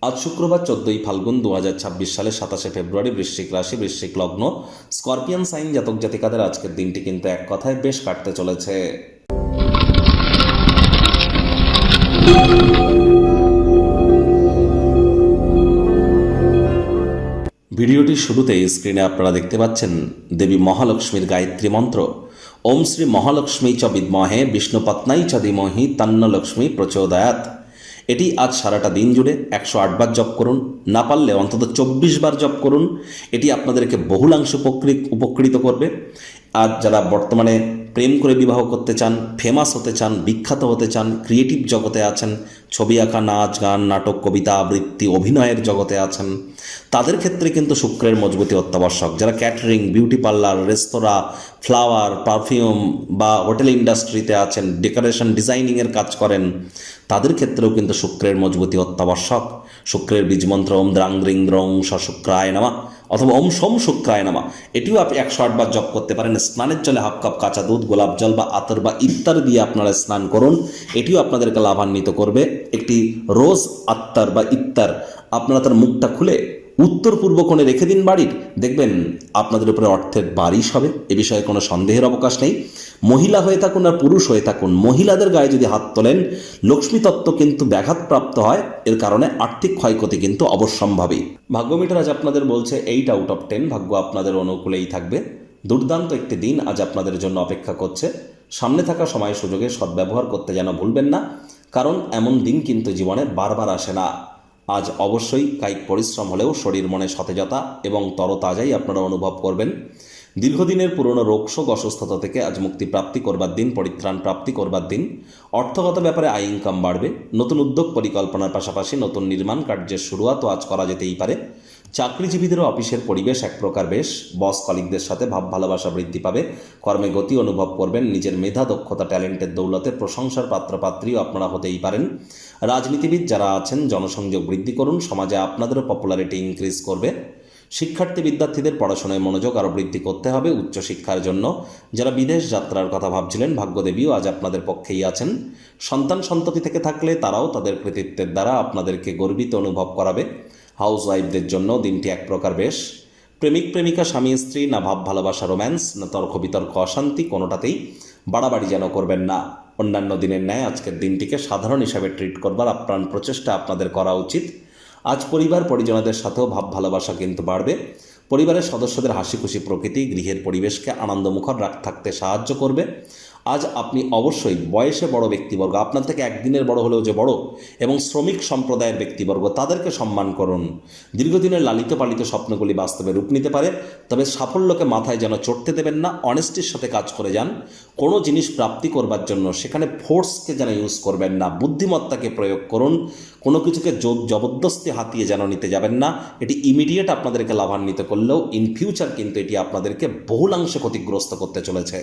আজ শুক্রবার 14ই ফাল্গুন 2026 সালের 27শে ফেব্রুয়ারি, বৃশ্চিক রাশি, বৃশ্চিক লগ্ন, স্করপিয়ান সাইন জাতক জাতিকাদের আজকের দিনটি কিন্তু এক কথায় বেশ কাটতে চলেছে। ভিডিওটির শুরুতেই স্ক্রিনে আপনারা দেখতে পাচ্ছেন দেবী মহালক্ষ্মীর গায়ত্রী মন্ত্র। ওম শ্রী মহালক্ষ্মী চ বিদ্মহে বিষ্ণুপত্নাই চ ধীমহি তন্ন লক্ষ্মী প্রচোদয়াৎ। এটি আজ সারাটা দিন জুড়ে 108 বার জপ করুন, না পারলে অন্তত 24 বার জপ করুন। এটি আপনাদেরকে বহুলাংশে উপকৃত করবে। আর যারা বর্তমানে প্রেম করে বিবাহ করতে চান, ফেমাস হতে চান, বিখ্যাত হতে চান, ক্রিয়েটিভ জগতে আছেন, ছবি আঁকা, নাচ গান, নাটক, কবিতা আবৃত্তি, অভিনয়ের জগতে আছেন, তাদের ক্ষেত্রে কিন্তু শুক্রের মজবুতি অত্যাবশ্যক। যারা ক্যাটারিং, বিউটি পার্লার, রেস্তোরাঁ, ফ্লাওয়ার, পারফিউম বা হোটেল ইন্ডাস্ট্রিতে আছেন, ডেকোরেশন ডিজাইনিংয়ের কাজ করেন, তাদের ক্ষেত্রেও কিন্তু শুক্রের মজবুতি অত্যাবশ্যক। শুক্রের বীজমন্ত্র ওম দ্রাং দ্রিং দ্রং স শুক্রায় নামা অথবা ওম সোম শুক্রায় নামা, এটিও আপনি 108 বার জপ করতে পারেন। স্নানের জলে হাফ কাপ কাঁচা দুধ, গোলাপ জল বা আতর বা ইত্তার দিয়ে আপনারা স্নান করুন, এটিও আপনাদেরকে লাভান্বিত করবে। একটি রোজ আত্তার বা ইত্তার আপনারা তার মুখটা খুলে উত্তর পূর্ব কোণে রেখে দিন বাড়ির, দেখবেন আপনাদের উপরে অর্থের বারিশ হবে। এ বিষয়ে কোনো সন্দেহের অবকাশ নেই। মহিলা হয়ে থাকুন আর পুরুষ হয়ে থাকুন, মহিলাদের গায়ে যদি হাত তোলেন লক্ষ্মী তত্ত্ব কিন্তু ব্যাঘাতপ্রাপ্ত হয়। এর কারণে আর্থিক ক্ষয়ক্ষতি কিন্তু অবশ্যম্ভাবী। ভাগ্যমিটার আজ আপনাদের বলছে 8 আউট অফ 10, ভাগ্য আপনাদের অনুকূলেই থাকবে। দুর্দান্ত একটি দিন আজ আপনাদের জন্য অপেক্ষা করছে। সামনে থাকা সময় সুযোগে সদ্ব্যবহার করতে যেন ভুলবেন না, কারণ এমন দিন কিন্তু জীবনে বারবার আসে না। আজ অবশ্যই কায়িক পরিশ্রম হলেও শরীর মনে সতেজতা এবং তরতাজাই আপনারা অনুভব করবেন। দীর্ঘদিনের পুরনো রোগশোক অসুস্থতা থেকে আজ মুক্তি প্রাপ্তি করবার দিন, পরিত্রাণ প্রাপ্তি করবার দিন। অর্থগত ব্যাপারে আয় ইনকাম বাড়বে। নতুন উদ্যোগ পরিকল্পনার পাশাপাশি নতুন নির্মাণ কার্যের শুরুয়াতও আজ করা যেতেই পারে। চাকরিজীবীদেরও অফিসের পরিবেশ এক প্রকার বেশ। বস কলিগদের সাথে ভাব ভালোবাসা বৃদ্ধি পাবে। কর্মে গতি অনুভব করবেন। নিজের মেধা, দক্ষতা, ট্যালেন্টের দৌলতে প্রশংসার পাত্রপাত্রীও আপনারা হতেই পারেন। রাজনীতিবিদ যারা আছেন জনসংযোগ বৃদ্ধি করুন, সমাজে আপনাদেরও পপুলারিটি ইনক্রিজ করবে। শিক্ষার্থী বিদ্যার্থীদের পড়াশোনায় মনোযোগ আরও বৃদ্ধি করতে হবে উচ্চশিক্ষার জন্য। যারা বিদেশ যাত্রার কথা ভাবছিলেন, ভাগ্যদেবীও আজ আপনাদের পক্ষেই আছেন। সন্তান সন্ততি থেকে থাকলে তারাও তাদের কৃতিত্বের দ্বারা আপনাদেরকে গর্বিত অনুভব করাবে। হাউস ওয়াইফদের জন্য দিনটি এক প্রকার বেশ। প্রেমিক প্রেমিকা, স্বামী স্ত্রী, না ভাব ভালোবাসা রোম্যান্স, না তর্ক বিতর্ক অশান্তি, কোনোটাতেই বাড়াবাড়ি যেন করবেন না। অন্যান্য দিনের ন্যায় আজকের দিনটিকে সাধারণ হিসাবে ট্রিট করবার আপ্রাণ প্রচেষ্টা আপনাদের করা উচিত। আজ পরিবার পরিজনদের সাথেও ভাব ভালোবাসা কিন্তু বাড়বে। পরিবারের সদস্যদের হাসি খুশি প্রকৃতি গৃহের পরিবেশকে আনন্দমুখর থাকতে সাহায্য করবে। আজ আপনি অবশ্যই বয়সে বড় ব্যক্তিবর্গ, আপনার থেকে একদিনের বড় হলেও যে বড়, এবং শ্রমিক সম্প্রদায়ের ব্যক্তিবর্গ, তাদেরকে সম্মান করুন। দীর্ঘদিনের লালিত পালিত স্বপ্নগুলি বাস্তবে রূপ নিতে পারে, তবে সাফল্যকে মাথায় যেন চড়তে দেবেন না। অনেস্টির সাথে কাজ করে যান। কোনো জিনিস প্রাপ্তি করবার জন্য সেখানে ফোর্সকে যেন ইউজ করবেন না, বুদ্ধিমত্তাকে প্রয়োগ করুন। কোনো কিছুকে জোর জবরদস্তি হাতিয়ে যেন নিতে যাবেন না। এটি ইমিডিয়েট আপনাদেরকে লাভান্বিত করলেও ইন ফিউচার কিন্তু এটি আপনাদেরকে বহুলাংশে ক্ষতিগ্রস্ত করতে চলেছে।